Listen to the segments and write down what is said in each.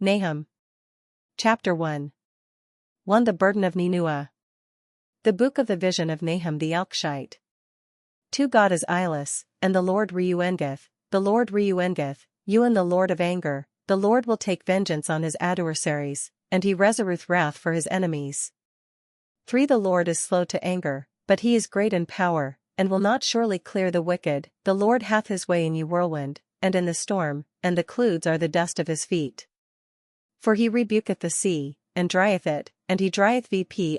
Nahum. Chapter 1. 1. The burden of Nemiah. The book of the vision of Nahum the Elkshite. 2. God is eyeless, and the Lord reunengeth, the Lord reunengeth, you and the Lord of anger, the Lord will take vengeance on his adversaries, and he reserveth wrath for his enemies. 3. The Lord is slow to anger, but he is great in power, and will not surely clear the wicked. The Lord hath his way in ye whirlwind, and in the storm, and the clouds are the dust of his feet. For he rebuketh the sea, and drieth it, and he drieth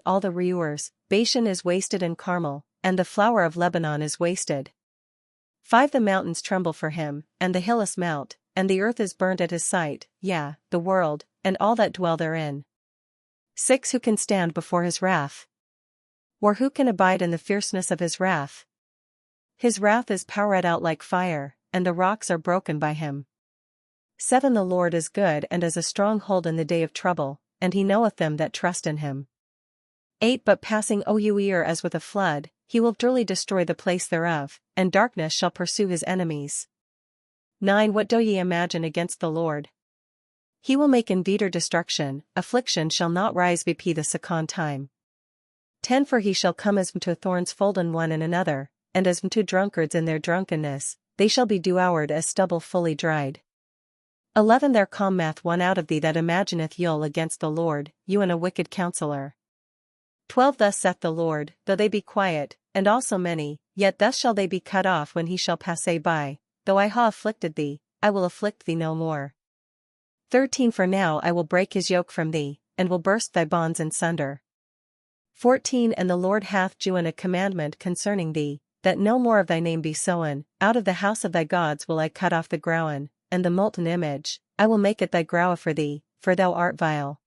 all the rewers. Bashan is wasted and Carmel, and the flower of Lebanon is wasted. 5. The mountains tremble for him, and the hills melt, and the earth is burnt at his sight, yea, the world, and all that dwell therein. 6. Who can stand before his wrath? Or who can abide in the fierceness of his wrath? His wrath is poured out like fire, and the rocks are broken by him. 7. The Lord is good and as a stronghold in the day of trouble, and he knoweth them that trust in him. 8. But passing over as with a flood, he will utterly destroy the place thereof, and darkness shall pursue his enemies. 9. What do ye imagine against the Lord? He will make inveter destruction, affliction shall not rise the second time. 10. For he shall come as to thorns folden one in another, and as to drunkards in their drunkenness, they shall be devoured as stubble fully dried. 11. There cometh one out of thee that imagineth ill against the Lord, you and a wicked counselor. 12. Thus saith the Lord, though they be quiet, and also many, yet thus shall they be cut off when he shall pass by. Though I ha afflicted thee, I will afflict thee no more. 13. For now I will break his yoke from thee, and will burst thy bonds in sunder. 14. And the Lord hath given a commandment concerning thee, that no more of thy name be sown. Out of the house of thy gods will I cut off the graven, and the molten image, I will make it thy graven for thee, for thou art vile.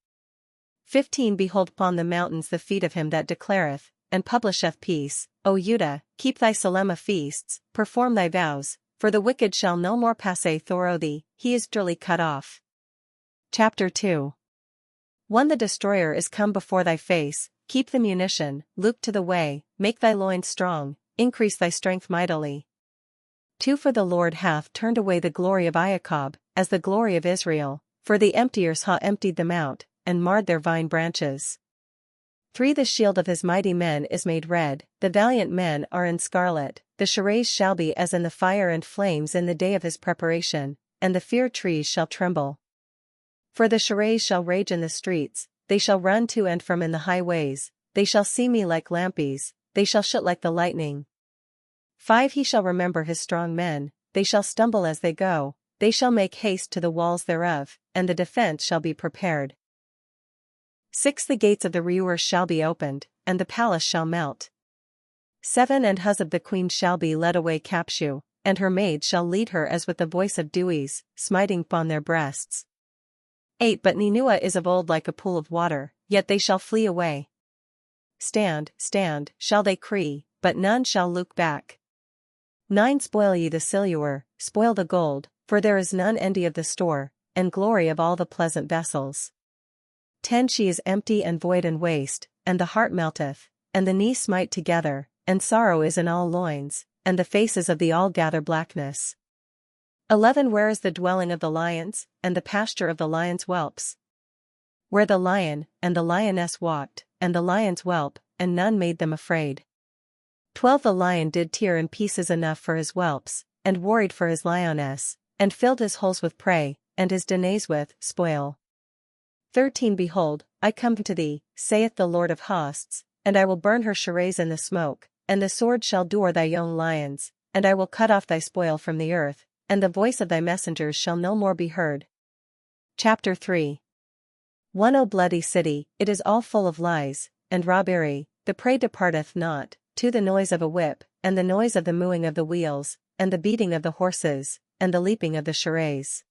15. Behold upon the mountains the feet of him that declareth, and publisheth peace. O Judah, keep thy solemn feasts, perform thy vows, for the wicked shall no more pass through thee, he is utterly cut off. Chapter 2. 1. The destroyer is come before thy face, keep the munition, look to the way, make thy loins strong, increase thy strength mightily. 2. For the Lord hath turned away the glory of Jacob, as the glory of Israel, for the emptiers ha emptied them out, and marred their vine branches. 3. The shield of his mighty men is made red, the valiant men are in scarlet, the charres shall be as in the fire and flames in the day of his preparation, and the fir trees shall tremble. For the charres shall rage in the streets, they shall run to and from in the highways, they shall see me like lampies, they shall shoot like the lightning. 5. He shall remember his strong men, they shall stumble as they go, they shall make haste to the walls thereof, and the defense shall be prepared. 6. The gates of the rewers shall be opened, and the palace shall melt. 7. And Huzab the queen shall be led away captive, and her maids shall lead her as with the voice of dewies, smiting upon their breasts. 8. But Nemiah is of old like a pool of water, yet they shall flee away. Stand, stand, shall they cry, but none shall look back. 9. Spoil ye the silver, spoil the gold, for there is none endy of the store, and glory of all the pleasant vessels. 10. She is empty and void and waste, and the heart melteth, and the knee smite together, and sorrow is in all loins, and the faces of the all gather blackness. 11. Where is the dwelling of the lions, and the pasture of the lions' whelps? Where the lion and the lioness walked, and the lions whelp, and none made them afraid. 12. The lion did tear in pieces enough for his whelps, and worried for his lioness, and filled his holes with prey, and his denies with spoil. 13. Behold, I come to thee, saith the Lord of hosts, and I will burn her charres in the smoke, and the sword shall devour thy young lions, and I will cut off thy spoil from the earth, and the voice of thy messengers shall no more be heard. Chapter 3. 1. O bloody city, it is all full of lies, and robbery, the prey departeth not, 2. The noise of a whip, and the noise of the mooing of the wheels, and the beating of the horses, and the leaping of the charres.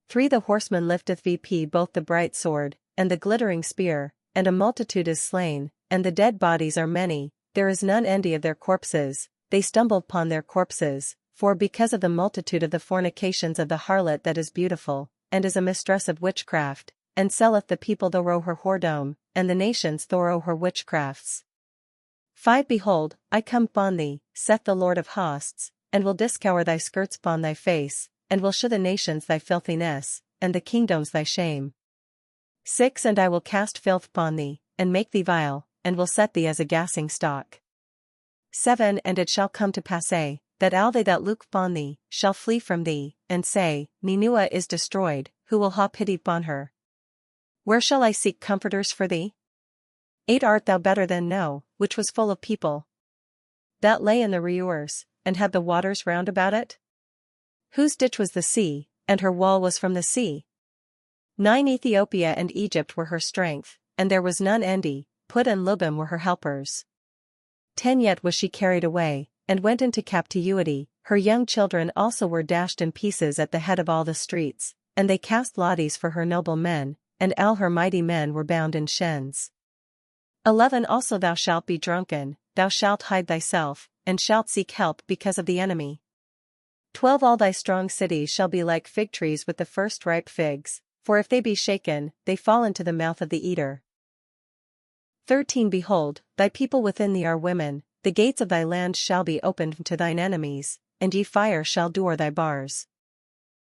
3. The horseman lifteth both the bright sword, and the glittering spear, and a multitude is slain, and the dead bodies are many, there is none endy of their corpses, they stumble upon their corpses, for because of the multitude of the fornications of the harlot that is beautiful, and is a mistress of witchcraft, and selleth the people thorough her whoredom, and the nations thorough her witchcrafts. 5. Behold, I come upon thee, saith the Lord of hosts, and will discover thy skirts upon thy face, and will show the nations thy filthiness, and the kingdoms thy shame. 6 And I will cast filth upon thee, and make thee vile, and will set thee as a gassing stock. 7 And it shall come to pass, that all they that look upon thee, shall flee from thee, and say, Nemiah is destroyed, who will ha pity upon her? Where shall I seek comforters for thee? 8 Art thou better than No, which was full of people, that lay in the reuers, and had the waters round about it? Whose ditch was the sea, and her wall was from the sea? 9 Ethiopia and Egypt were her strength, and there was none endy, Put and Lubim were her helpers. 10 Yet was she carried away, and went into captivity, her young children also were dashed in pieces at the head of all the streets, and they cast lots for her noble men, and all her mighty men were bound in shens. 11 Also thou shalt be drunken, thou shalt hide thyself, and shalt seek help because of the enemy. 12 All thy strong cities shall be like fig trees with the first ripe figs, for if they be shaken, they fall into the mouth of the eater. 13 Behold, thy people within thee are women, the gates of thy land shall be opened to thine enemies, and ye fire shall door thy bars.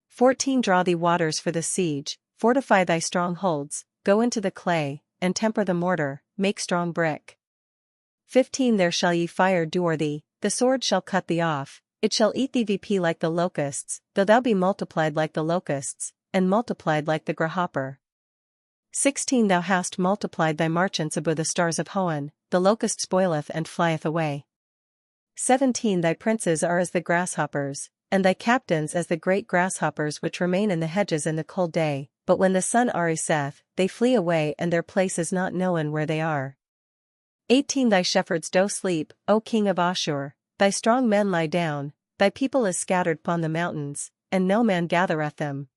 14 Draw thee waters for the siege, fortify thy strongholds, go into the clay, and temper the mortar, make strong brick. 15 There shall ye fire door thee, the sword shall cut thee off, it shall eat thee vp like the locusts, though thou be multiplied like the locusts, and multiplied like the grasshopper. 16 Thou hast multiplied thy marchants above the stars of Hoan, the locust spoileth and flieth away. 17 Thy princes are as the grasshoppers, and thy captains as the great grasshoppers which remain in the hedges in the cold day, but when the sun ariseth, they flee away and their place is not known where they are. 18 Thy shepherds do sleep, O king of Ashur, thy strong men lie down, thy people is scattered upon the mountains, and no man gathereth them.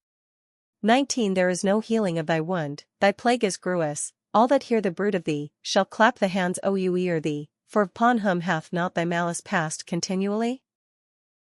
19 There is no healing of thy wound, thy plague is gruous, all that hear the bruit of thee, shall clap the hands O you ear thee, for upon whom hath not thy malice passed continually?